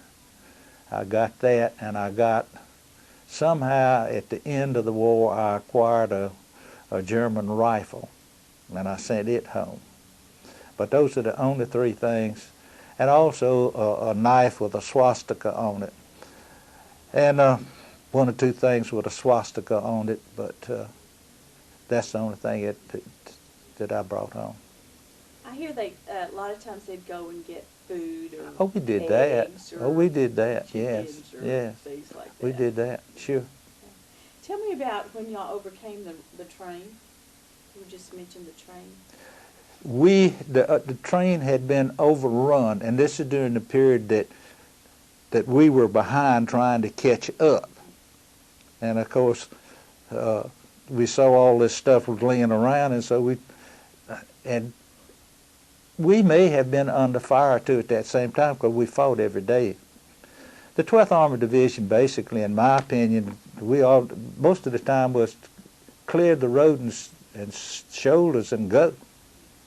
[SPEAKER 2] I got that, and I got, somehow at the end of the war, I acquired a German rifle, and I sent it home. But those are the only three things. And also a knife with a swastika on it. And one or two things with a swastika on it, but that's the only thing that I brought home.
[SPEAKER 1] I hear they a lot of times they'd go and get food or
[SPEAKER 2] Oh, we did that.
[SPEAKER 1] eggs
[SPEAKER 2] Oh, we did that.
[SPEAKER 1] chickens
[SPEAKER 2] Yes,
[SPEAKER 1] or
[SPEAKER 2] yes.
[SPEAKER 1] things like that.
[SPEAKER 2] We did that. Sure.
[SPEAKER 1] Tell me about when y'all overcame the train. You just mentioned the train.
[SPEAKER 2] The train had been overrun, and this is during the period that we were behind trying to catch up. And of course, we saw all this stuff was laying around, and so we may have been under fire too at that same time because we fought every day. The 12th Armored Division, basically, in my opinion, most of the time was clear the road and shoulders and go.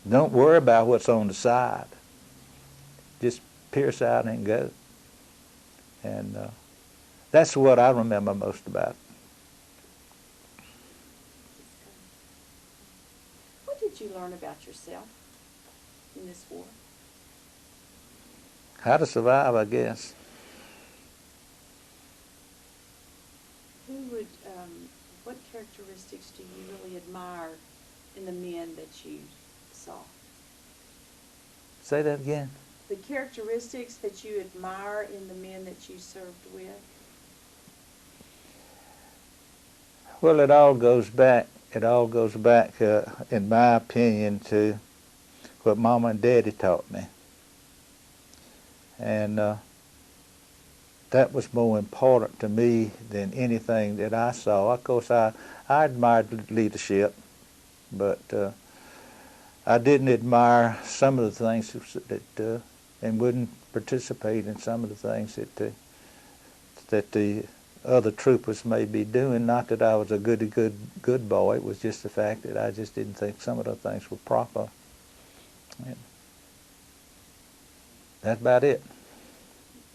[SPEAKER 2] Don't worry about what's on the side. Just pierce out and go. And that's what I remember most about it.
[SPEAKER 1] What did you learn about yourself in this war?
[SPEAKER 2] How to survive, I guess.
[SPEAKER 1] What characteristics do you really admire in the men that you saw?
[SPEAKER 2] Say that again.
[SPEAKER 1] The characteristics that you admire in the men that you served with?
[SPEAKER 2] Well, it all goes back, in my opinion, to what Mama and Daddy taught me. And that was more important to me than anything that I saw. Of course, I admired leadership, but I didn't admire some of the things that, and wouldn't participate in some of the things that the other troopers may be doing. Not that I was a good boy. It was just the fact that I just didn't think some of the things were proper. And that's about it.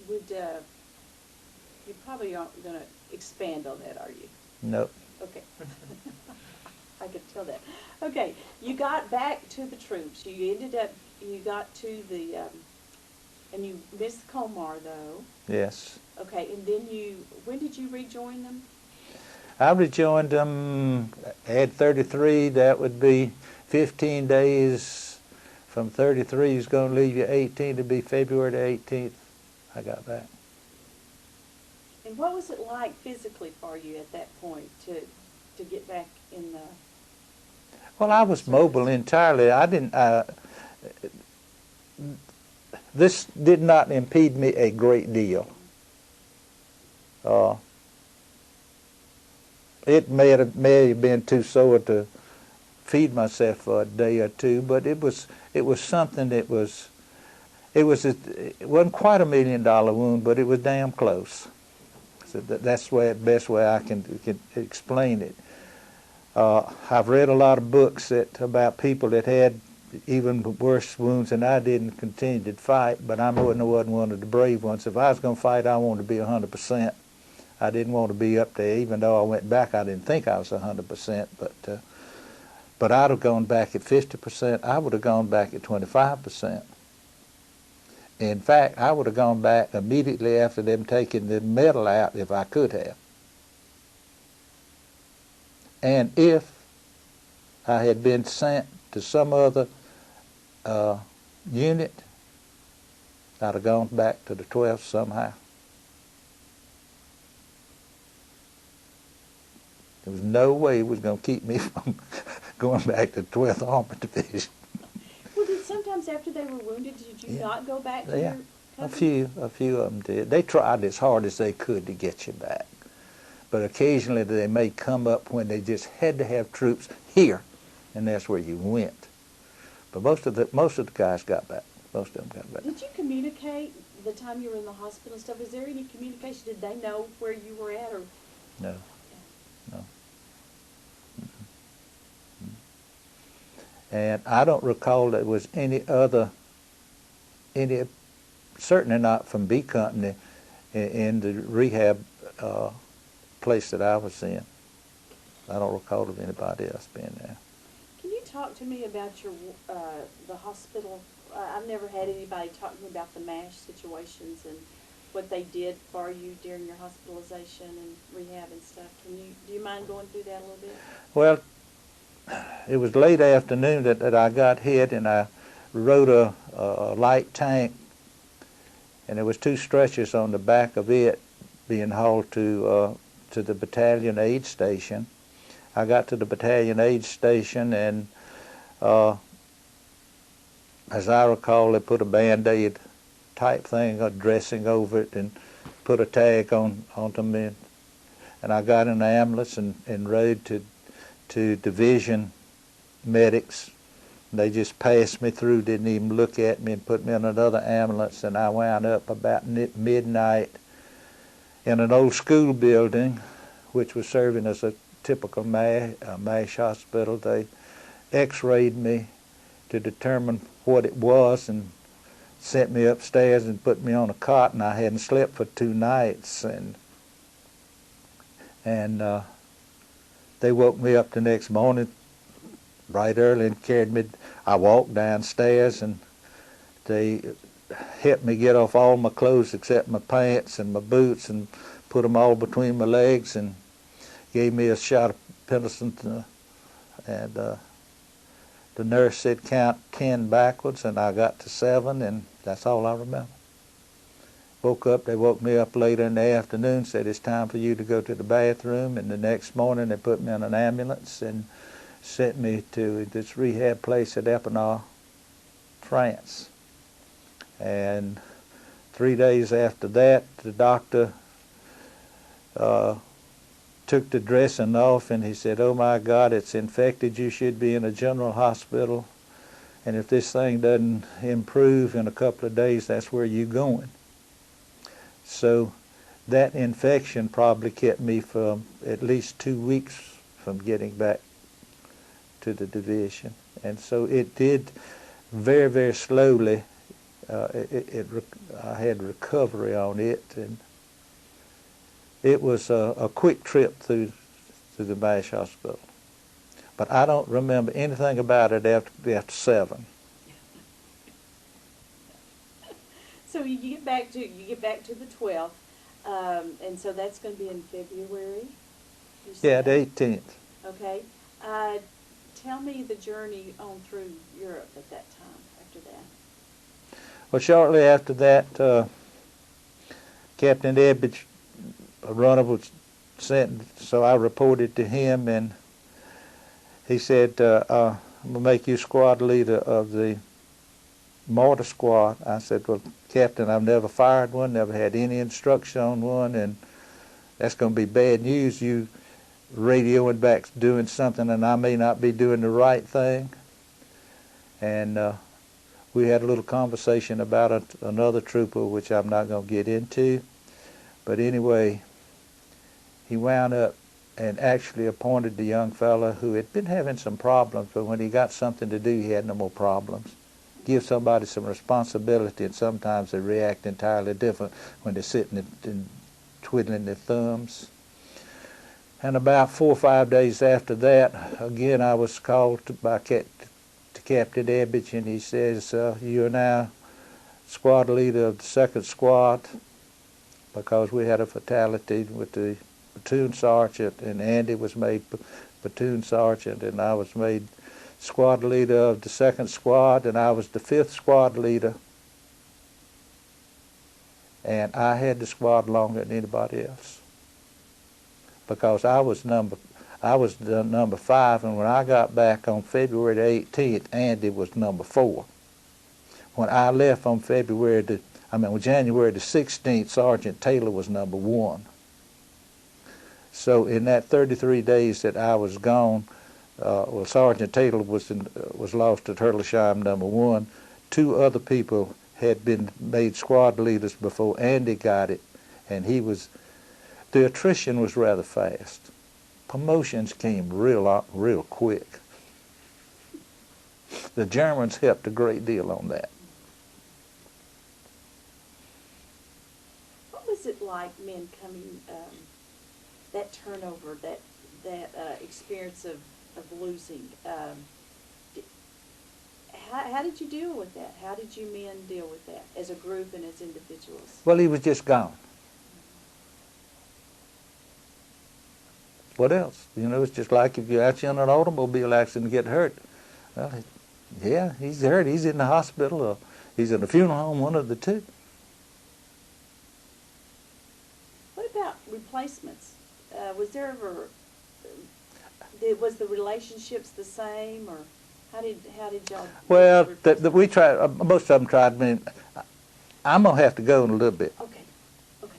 [SPEAKER 1] You probably aren't going to expand on that, are you?
[SPEAKER 2] No.
[SPEAKER 1] Okay. I could tell that. Okay, you got back to the troops. You got to the, and you missed Comar, though.
[SPEAKER 2] Yes.
[SPEAKER 1] Okay, and then when did you rejoin them?
[SPEAKER 2] I rejoined them at 33. That would be 15 days from 33 is going to leave you 18 to be February the 18th. I got back.
[SPEAKER 1] And what was it like physically for you at that point to get back in the...
[SPEAKER 2] Well, I was mobile entirely. I didn't... this did not impede me a great deal. It may have been too sore to feed myself for a day or two, but it was something that was... It wasn't quite $1 million wound, but it was damn close. So that's the best way I can explain it. I've read a lot of books about people that had even worse wounds than I did and continued to fight, but I wasn't one of the brave ones. If I was going to fight, I wanted to be 100%. I didn't want to be up there. Even though I went back, I didn't think I was 100%, but I'd have gone back at 50%. I would have gone back at 25%. In fact, I would have gone back immediately after them taking the metal out if I could have. And if I had been sent to some other unit, I'd have gone back to the 12th somehow. There was no way it was going to keep me from going back to 12th Armored Division.
[SPEAKER 1] Well, did sometimes after they were wounded, did you
[SPEAKER 2] Yeah.
[SPEAKER 1] not go back to
[SPEAKER 2] Yeah,
[SPEAKER 1] your
[SPEAKER 2] a
[SPEAKER 1] cousins?
[SPEAKER 2] few of them did. They tried as hard as they could to get you back. But occasionally they may come up when they just had to have troops here, and that's where you went. But most of the guys got back. Most of them got back.
[SPEAKER 1] Did you communicate the time you were in the hospital and stuff? Was there any communication? Did they know where you were at, or?
[SPEAKER 2] No, no. And I don't recall there was any, certainly not from B Company, in the rehab place that I was in. I don't recall of anybody else being there.
[SPEAKER 1] Can you talk to me about your the hospital? I've never had anybody talk to me about the MASH situations and what they did for you during your hospitalization and rehab and stuff. Do you mind going through that a little bit?
[SPEAKER 2] Well, it was late afternoon that I got hit, and I rode a light tank, and there was 2 stretchers on the back of it being hauled to the battalion aid station. I got to the battalion aid station, and as I recall, they put a Band-Aid type thing, a dressing over it, and put a tag onto me. And I got in the ambulance and rode to division medics. They just passed me through, didn't even look at me, and put me in another ambulance, and I wound up about midnight in an old school building, which was serving as a typical MASH hospital. They x-rayed me to determine what it was and sent me upstairs and put me on a cot, and I hadn't slept for 2 nights, and they woke me up the next morning right early and carried me. I walked downstairs, and they helped me get off all my clothes except my pants and my boots, and put them all between my legs, and gave me a shot of penicillin, and the nurse said count 10 backwards, and I got to 7, and that's all I remember. They woke me up later in the afternoon, said it's time for you to go to the bathroom, and the next morning they put me in an ambulance and sent me to this rehab place at Epinal, France. And 3 days after that, the doctor took the dressing off, and he said, "Oh my God, it's infected. You should be in a general hospital. And if this thing doesn't improve in a couple of days, that's where you're going." So that infection probably kept me from at least 2 weeks from getting back to the division. And so it did very, very slowly. I had recovery on it, and it was a quick trip through the MASH hospital. But I don't remember anything about it after 7.
[SPEAKER 1] So you get back to the 12th, and so that's going to be in February.
[SPEAKER 2] Yeah, the 18th.
[SPEAKER 1] Okay. Tell me the journey on through Europe at that time. After that.
[SPEAKER 2] Well, shortly after that, Captain Ebbage, a runner, was sent, so I reported to him, and he said, "I'm going to make you squad leader of the mortar squad." I said, "Well, Captain, I've never fired one, never had any instruction on one, and that's going to be bad news. You radioing back doing something, and I may not be doing the right thing." And we had a little conversation about another trooper, which I'm not going to get into. But anyway, he wound up and actually appointed the young fella who had been having some problems, but when he got something to do, he had no more problems. Give somebody some responsibility, and sometimes they react entirely different when they're sitting and twiddling their thumbs. And about 4 or 5 days after that, again, I was called to Captain Ebbage, and he says, "You are now squad leader of the 2nd squad," because we had a fatality with the platoon sergeant, and Andy was made platoon sergeant, and I was made squad leader of the 2nd squad, and I was the 5th squad leader. And I had the squad longer than anybody else, because I I was the number 5, and when I got back on February the 18th, Andy was number 4. When I left on January the 16th, Sergeant Taylor was number 1. So in that 33 days that I was gone, Sergeant Taylor was lost at Hurlesheim number 1. 2 other people had been made squad leaders before Andy got it, and the attrition was rather fast. Promotions came real quick. The Germans helped a great deal on that.
[SPEAKER 1] What was it like, men coming, that turnover, that experience of losing? How did you deal with that? How did you men deal with that as a group and as individuals?
[SPEAKER 2] Well, he was just gone. What else? You know, it's just like if you're out in an automobile accident and get hurt. Well, yeah, he's hurt. He's in the hospital or he's in a funeral home, one of the two.
[SPEAKER 1] What about replacements? Was there ever, was the relationships the same, or how did y'all?
[SPEAKER 2] Well, we tried. Most of them tried. I mean, I'm gonna have to go in a little bit.
[SPEAKER 1] Okay. Okay.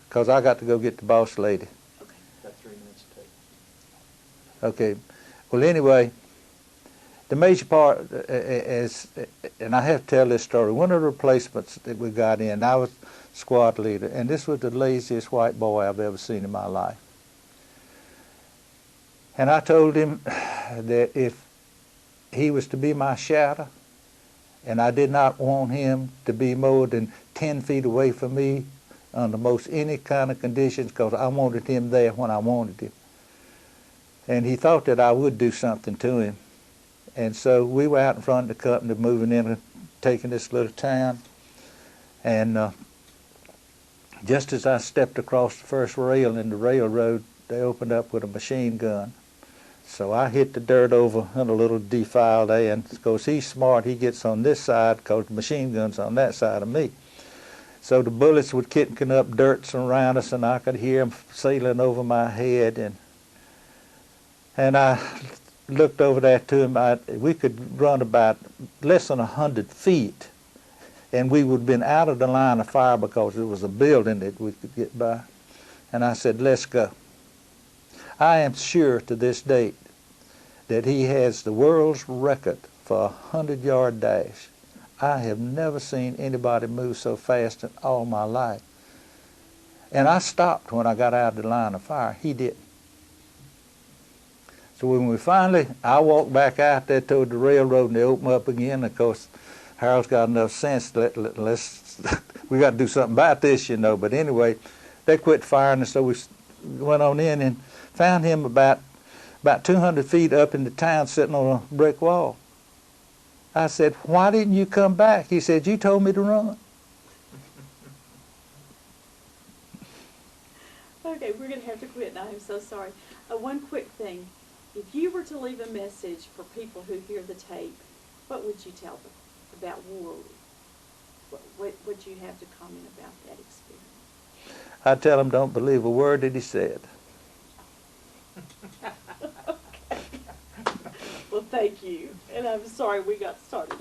[SPEAKER 2] Because I got to go get the boss lady.
[SPEAKER 1] Okay.
[SPEAKER 3] Got 3 minutes to take.
[SPEAKER 2] Okay. Well, anyway, the major part is, and I have to tell this story. One of the replacements that we got in, I was squad leader, and this was the laziest white boy I've ever seen in my life. And I told him that if he was to be my shadow, and I did not want him to be more than 10 feet away from me under most any kind of conditions, because I wanted him there when I wanted him. And he thought that I would do something to him. And so we were out in front of the company moving in and taking this little town. And just as I stepped across the first rail in the railroad, they opened up with a machine gun. So I hit the dirt over in a little defile there, and because he's smart, he gets on this side because the machine gun's on that side of me. So the bullets were kicking up dirt around us, and I could hear them sailing over my head. And I looked over there to him. We could run about less than 100 feet, and we would have been out of the line of fire because it was a building that we could get by. And I said, let's go. I am sure to this date that he has the world's record for a 100-yard dash. I have never seen anybody move so fast in all my life. And I stopped when I got out of the line of fire. He didn't. So when I walked back out there toward the railroad, and they opened up again. Of course, Harold's got enough sense to we got to do something about this, you know. But anyway, they quit firing, and so we went on in and found him about 200 feet up in the town sitting on a brick wall. I said, why didn't you come back? He said, you told me to run.
[SPEAKER 1] Okay, we're going to have to quit now. I'm so sorry. One quick thing. If you were to leave a message for people who hear the tape, what would you tell them about war? What would you have to comment about that experience?
[SPEAKER 2] I tell them, don't believe a word that he said.
[SPEAKER 1] Okay. Well, thank you. And I'm sorry we got started